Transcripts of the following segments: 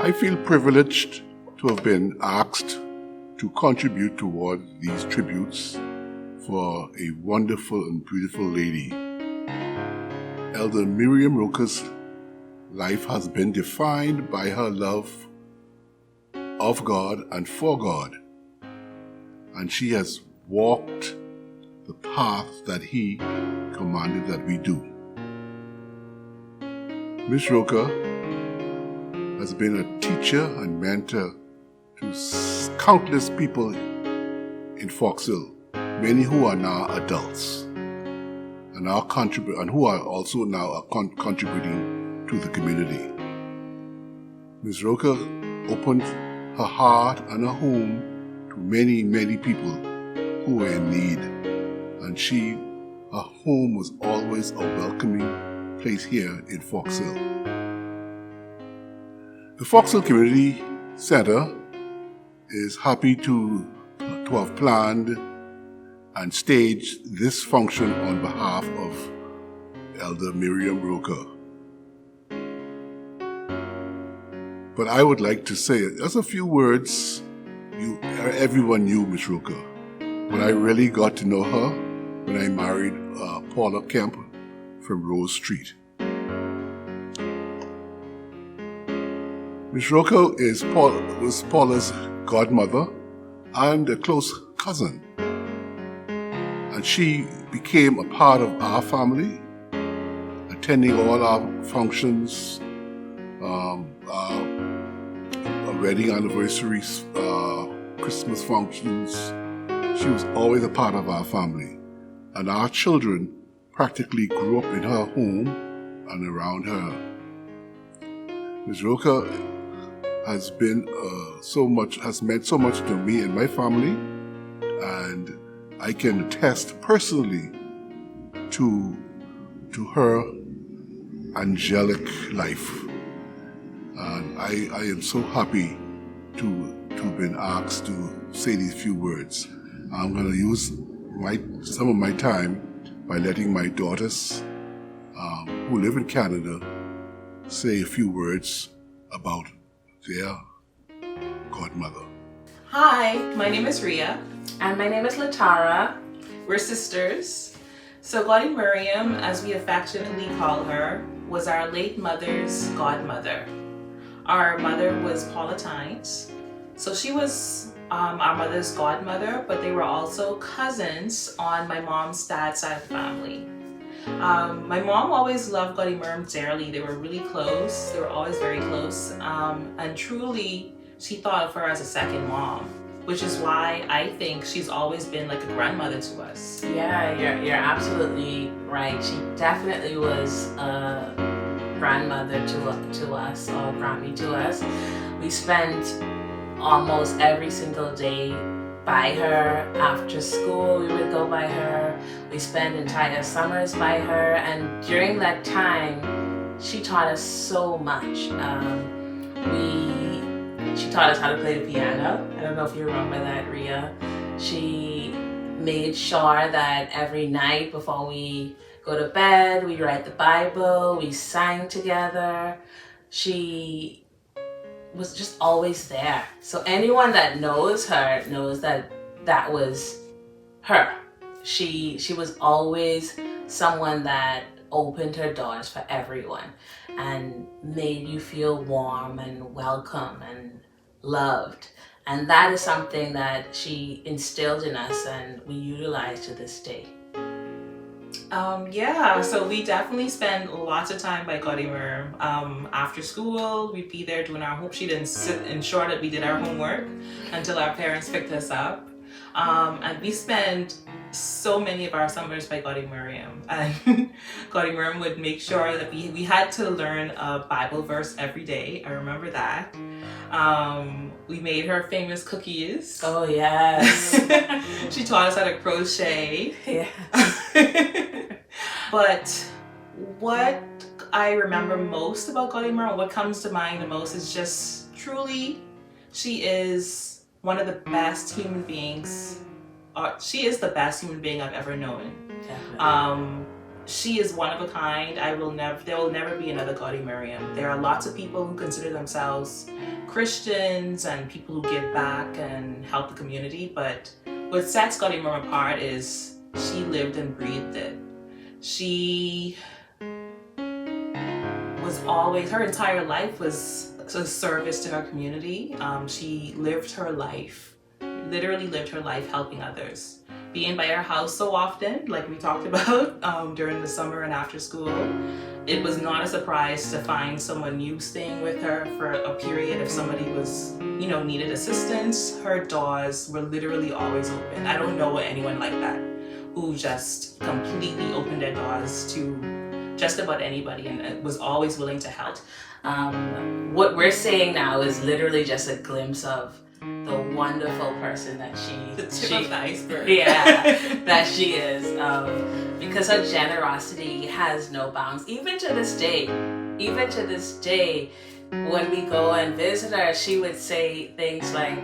I feel privileged to have been asked to contribute toward these tributes for a wonderful and beautiful lady. Elder Miriam Roker's life has been defined by her love of God and for God, and she has walked the path that He commanded that we do. Miss Roker has been a teacher and mentor to countless people in Fox Hill, many who are now adults and who are also now contributing to the community. Ms. Roker opened her heart and her home to many, many people who were in need, and her home was always a welcoming place here in Fox Hill. The Fox Hill Community Center is happy to have planned and staged this function on behalf of Elder Miriam Roker. But I would like to say just a few words. Everyone knew Miss Roker, but I really got to know her when I married Paula Kemp from Rose Street. Miss Roker was Paula's godmother and a close cousin. And she became a part of our family, attending all our functions, our wedding anniversaries, Christmas functions. She was always a part of our family. And our children practically grew up in her home and around her. Ms. Roker has meant so much to me and my family, and I can attest personally to her angelic life. And I am so happy to have been asked to say these few words. I'm going to use some of my time by letting my daughters, who live in Canada, say a few words about their godmother. Hi, my name is Ria. And my name is Latara. We're sisters. So Goddy Miriam, as we affectionately call her, was our late mother's godmother. Our mother was Paula Tynes. So she was our mother's godmother, but they were also cousins on my mom's dad's side of the family. My mom always loved Goddy Miriam dearly. They were really close. They were always very close. And truly, she thought of her as a second mom, which is why I think she's always been like a grandmother to us. Yeah, you're absolutely right. She definitely was a grandmother to us, or Grammy to us. We spent almost every single day by her. After school, we would go by her. We spent entire summers by her, and during that time, she taught us so much. She taught us how to play the piano. I don't know if you remember that, Ria. She made sure that every night before we go to bed, we read the Bible, we sang together. She was just always there. So anyone that knows her knows that that was her. She was always someone that opened her doors for everyone and made you feel warm and welcome and loved. And that is something that she instilled in us and we utilize to this day. So we definitely spend lots of time by Goddy Miriam. After school, we'd be there doing our homework. She didn't ensure that we did our homework until our parents picked us up. And we spent so many of our summers by Goddy Miriam. And Goddy Miriam would make sure that we had to learn a Bible verse every day. I remember that. We made her famous cookies. Oh, yes. She taught us how to crochet. Yeah. But what I remember most about Goddy Miriam, what comes to mind the most, is just truly, she is one of the best human beings. She is the best human being I've ever known. Definitely. she is one of a kind. There will never be another Gaudy Miriam. There are lots of people who consider themselves Christians and people who give back and help the community, but what sets Gaudy Miriam apart is she lived and breathed it. She was always, her entire life was a service to her community. She lived her life, literally lived her life helping others. Being by our house so often, like we talked about during the summer and after school, it was not a surprise to find someone new staying with her for a period if somebody was, needed assistance. Her doors were literally always open. I don't know anyone like that who just completely opened their doors to just about anybody and was always willing to help. What we're saying now is literally just a glimpse of the wonderful person that the tip of the iceberg. Yeah, that she is. Because her generosity has no bounds. Even to this day, when we go and visit her, she would say things like,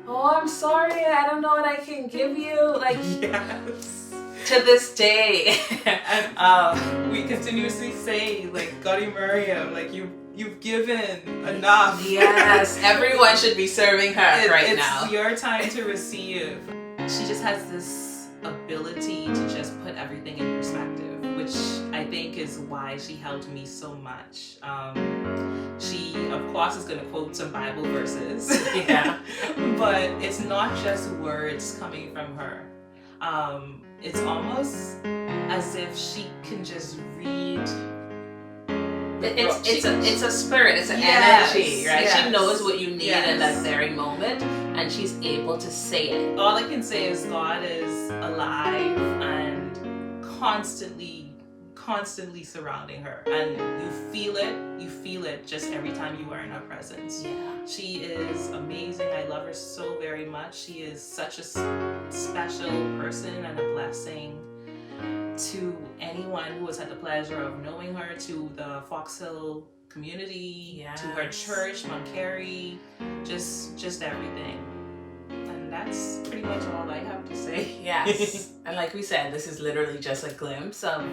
"Oh, I'm sorry, I don't know what I can give you." Like, yes. To this day, and we continuously say, like, Gaudy Miriam, like you've given enough. Yes, everyone should be serving her right now. It's your time to receive. She just has this ability to just put everything in perspective, which I think is why she helped me so much. She, of course, is going to quote some Bible verses. Yeah. But it's not just words coming from her. It's almost as if she can just read. It's a spirit, it's an energy, right? Yes. She knows what you need in that very moment, and she's able to say it. All I can say is God is alive and constantly surrounding her, and you feel it just every time you are in her presence. Yeah. She is amazing. I love her so very much. She is such a special person and a blessing to anyone who has had the pleasure of knowing her, to the Fox Hill community, to her church, Mount Carey, just everything. And that's pretty much all I have to say. Yes. And like we said, this is literally just a glimpse of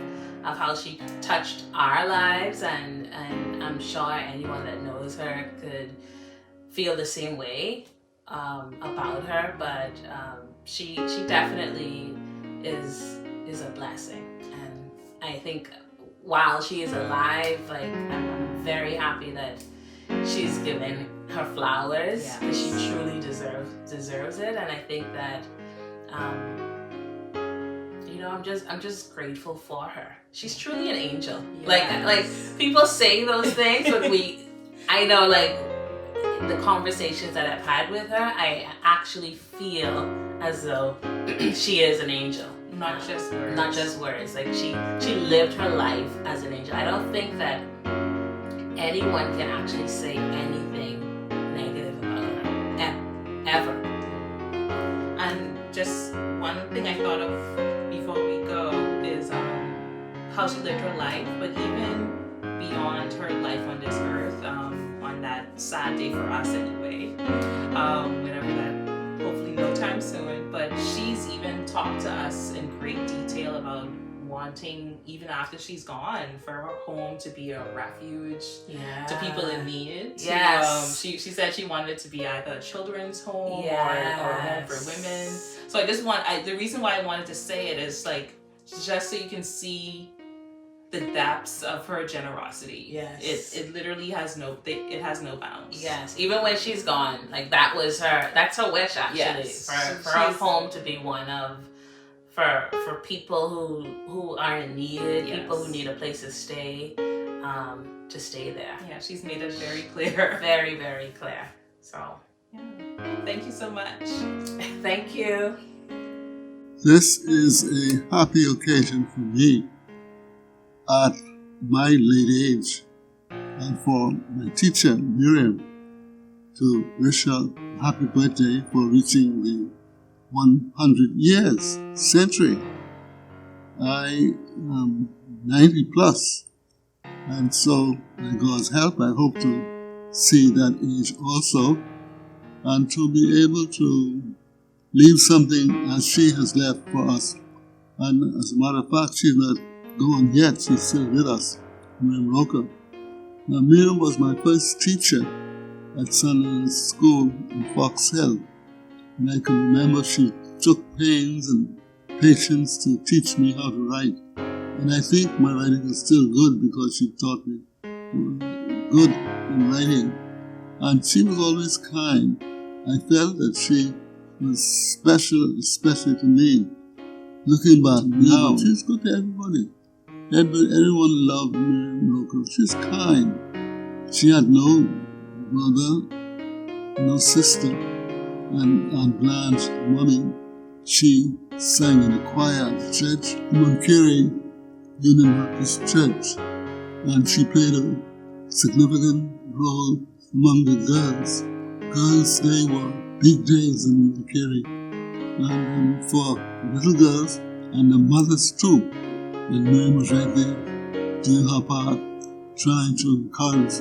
how she touched our lives, and I'm sure anyone that knows her could feel the same way about her, but she definitely is a blessing. And I think while she is alive, like, I'm very happy that she's given her flowers, because she truly deserves it. And I think that I'm just grateful for her. She's truly an angel. Yes. Like people say those things, but I know, like, the conversations that I've had with her, I actually feel as though she is an angel. Not just words. Not just words. Like, she lived her life as an angel. I don't think that anyone can actually say anything negative about her, ever. And just one thing I thought of before we go is how she lived her life, but even beyond her life on this earth, on that sad day for us anyway, whenever that, hopefully no time soon, but she's even talked to us in great detail about wanting, even after she's gone, for her home to be a refuge to people in need. Yes. She said she wanted it to be either a children's home or a home for women. So I just the reason why I wanted to say it is, like, just so you can see the depths of her generosity. Yes. It literally has no bounds. Yes. Even when she's gone, like, that's her wish, actually. Yes. For her home to be one of, for people who are in need, people who need a place to stay there. Yeah, she's made it very clear. Very, very clear. So, thank you so much. Thank you. This is a happy occasion for me at my late age, and for my teacher, Miriam, to wish her a happy birthday for reaching the 100 years, century. I am 90 plus, and so by God's help, I hope to see that age also, and to be able to leave something as she has left for us. And as a matter of fact, she's not gone yet. She's still with us, Miriam Roker. Now, Miriam was my first teacher at Sunderland's school in Fox Hill. And I can remember she took pains and patience to teach me how to write. And I think my writing is still good because she taught me good in writing. And she was always kind. I felt that she was special, especially to me. Looking back now, she's good to everybody. Everyone loved Miriam Roker. She's kind. She had no brother, no sister. And Aunt Blanche, mommy, she sang in the choir at the church, Montclair Union Baptist Church. And she played a significant role among the girls. Girls' Day were big days in Montclair. And for little girls and the mothers too. And Miriam was right there doing her part, trying to encourage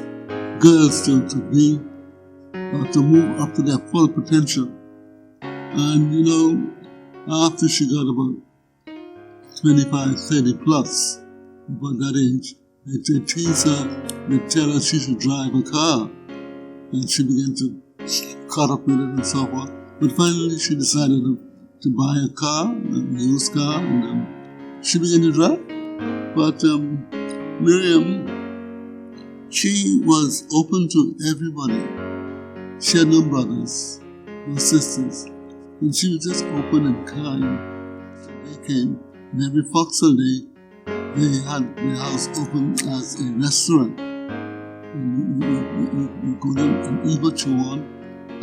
girls to be or to move up to their full potential. And after she got about 25, 30 plus, about that age, they tease her, they tell her she should drive a car. And she began to cut up with it and so forth. But finally she decided to buy a car, a used car, and she began to drive. But Miriam, she was open to everybody. She had no brothers, no sisters, and she was just open and kind. They came, and every Foxhole Day, they had their house open as a restaurant. And you go there and eat what you want,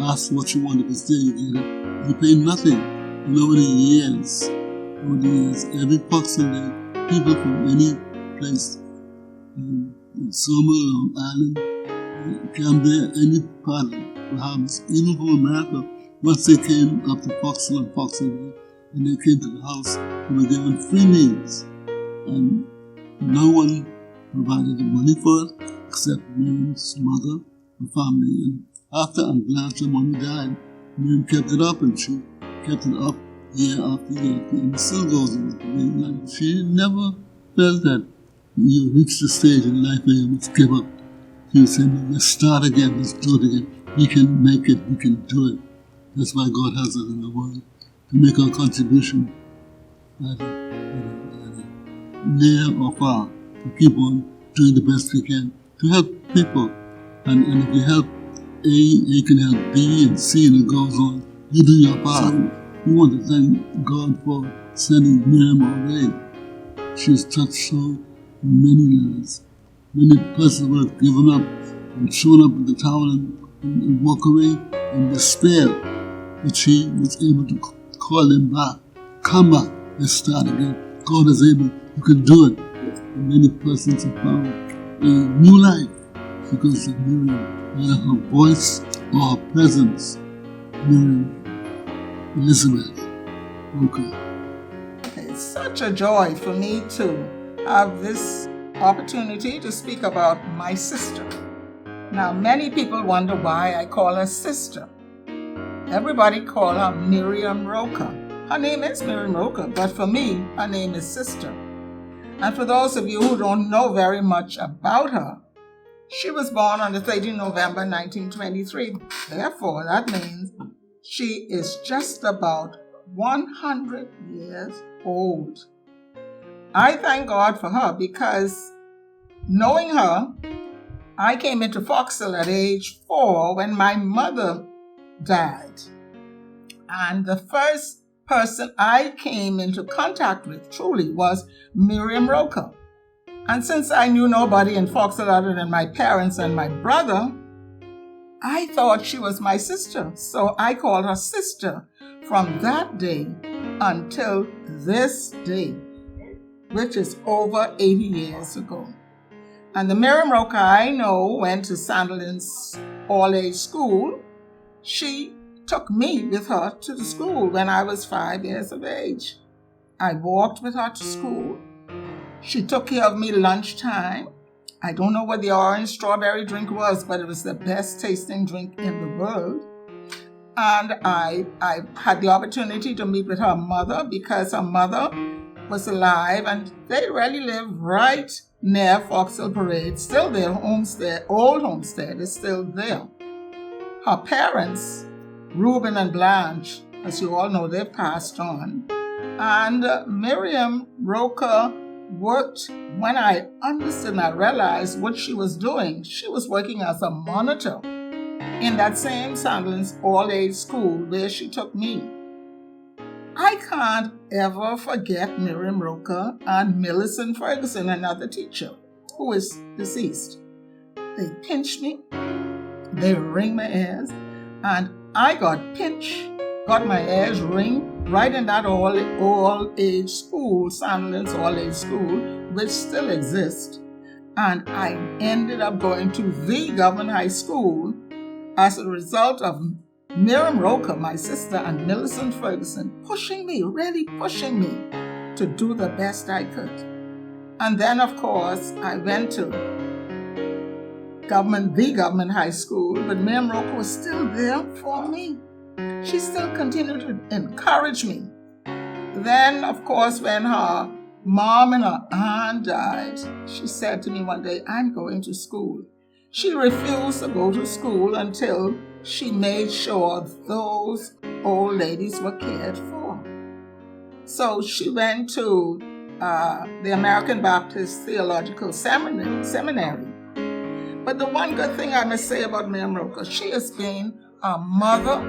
ask what you want, if it's there, you get it. You pay nothing. And over the years, every Foxhole Day, people from any place, in Somali or Island, Cambria, any part of the Bahamas, even from America, once they came up to Foxhole and Foxhole Day, and they came to the house, they were given free meals. And no one provided the money for it, except Miriam's mother and family. And after Aunt Blanche and mommy died, Miriam kept it up, and she kept it up year after year, and it still goes on. And she never felt that you reach the stage in life where you must give up. She would say, let's start again, let's do it again. We can make it, we can do it. That's why God has us in the world, to make our contribution near or far, to keep on doing the best we can, to help people. And if you help A can help B and C, and it goes on. You do your part. So we want to thank God for sending Miriam our way. She has touched so many lives. Many persons would have given up and thrown up in the towel and walk away in despair. But she was able to call them back. Come back, let's start again. God is able, you can do it. And many persons have found a new life because of Miriam, either her voice or her presence. Miriam Elizabeth Roker. It's such a joy for me to have this opportunity to speak about my sister. Now, many people wonder why I call her sister. Everybody call her Miriam Roker. Her name is Miriam Roker, but for me, her name is sister. And for those of you who don't know very much about her, she was born on the 13th November 1923. Therefore, that means she is just about 100 years old. I thank God for her because knowing her, I came into Foxhole at age 4 when my mother died. And the first person I came into contact with truly was Miriam Roker. And since I knew nobody in Foxhole other than my parents and my brother, I thought she was my sister. So I called her sister from that day until this day, which is over 80 years ago. And the Miriam Roker I know went to Sunderland's all-age school. She took me with her to the school when I was 5 years of age. I walked with her to school. She took care of me lunchtime. I don't know what the orange strawberry drink was, but it was the best tasting drink in the world. And I had the opportunity to meet with her mother because her mother was alive, and they really live right near Foxhill Parade. Still their homestead, old homestead is still there. Her parents, Reuben and Blanche, as you all know, they've passed on. And Miriam Roker worked, when I understood and I realized what she was doing, she was working as a monitor in that same Sandlands all-age school where she took me. I can't ever forget Miriam Roker and Millicent Ferguson, another teacher who is deceased. They pinch me, they wring my ears, and I got my ears ring right in that all-age school, Sandlands all-age school, which still exists. And I ended up going to the government high school as a result of Miriam Roker, my sister, and Millicent Ferguson really pushing me to do the best I could. And then, of course, I went to the government high school, but Miriam Roker was still there for me. She still continued to encourage me. Then, of course, when her mom and her aunt died, she said to me one day, "I'm going to school." She refused to go to school until she made sure those old ladies were cared for. So she went to the American Baptist Theological Seminary. But the one good thing I must say about Miriam Roker, she has been a mother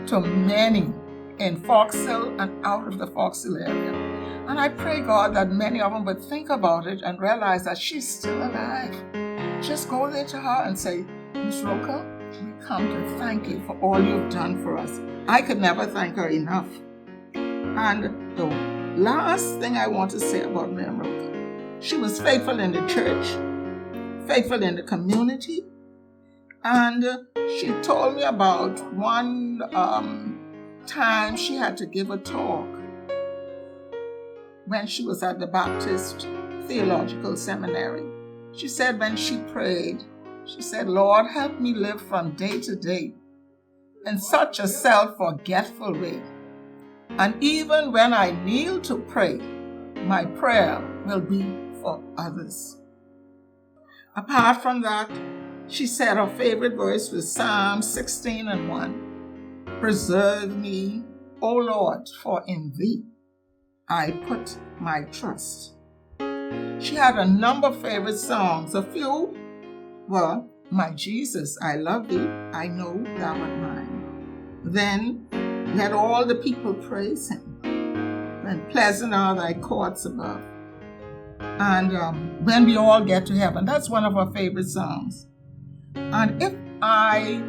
to many in Foxhill and out of the Foxhill area. And I pray, God, that many of them would think about it and realize that she's still alive. Just go there to her and say, "Miss Roker, we come to thank you for all you've done for us." I could never thank her enough. And the last thing I want to say about Miriam Roker, she was faithful in the church, faithful in the community. And she told me about one time she had to give a talk when she was at the Baptist Theological Seminary. She said when she prayed, she said, "Lord, help me live from day to day in such a self-forgetful way. And even when I kneel to pray, my prayer will be for others." Apart from that, she said her favorite verse was Psalm 16:1. "Preserve me, O Lord, for in thee I put my trust." She had a number of favorite songs. A few were, "My Jesus, I love thee, I know thou art mine." Then let all the people praise him. Then pleasant are thy courts above. And when we all get to heaven, that's one of her favorite songs. And if I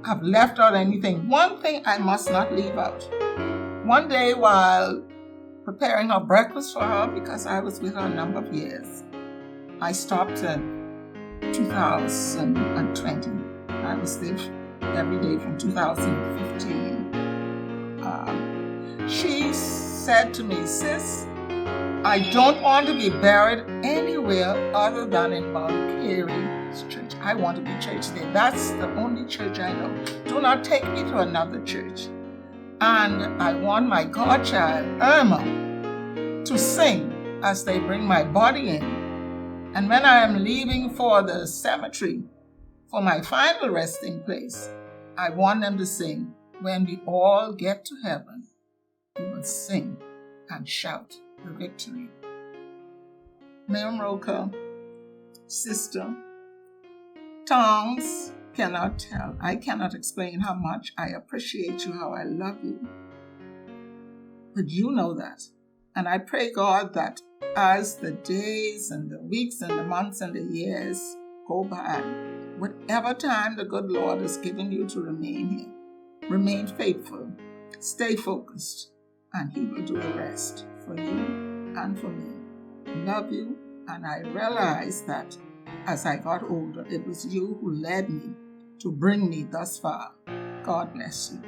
have left out anything, one thing I must not leave out. One day while preparing her breakfast for her, because I was with her a number of years, I stopped in 2020. I was there every day from 2015. She said to me, "Sis, I don't want to be buried anywhere other than in Mount Carey's church. I want to be church there. That's the only church I know. Do not take me to another church. And I want my godchild, Irma, to sing as they bring my body in. And when I am leaving for the cemetery, for my final resting place, I want them to sing, 'When we all get to heaven, we will sing and shout the victory.'" Miriam Roker, sister, tongues cannot tell. I cannot explain how much I appreciate you, how I love you. But you know that. And I pray, God, that as the days and the weeks and the months and the years go by, whatever time the good Lord has given you to remain here, remain faithful, stay focused, and he will do the rest for you and for me. Love you, and I realized that as I got older, it was you who led me to bring me thus far. God bless you.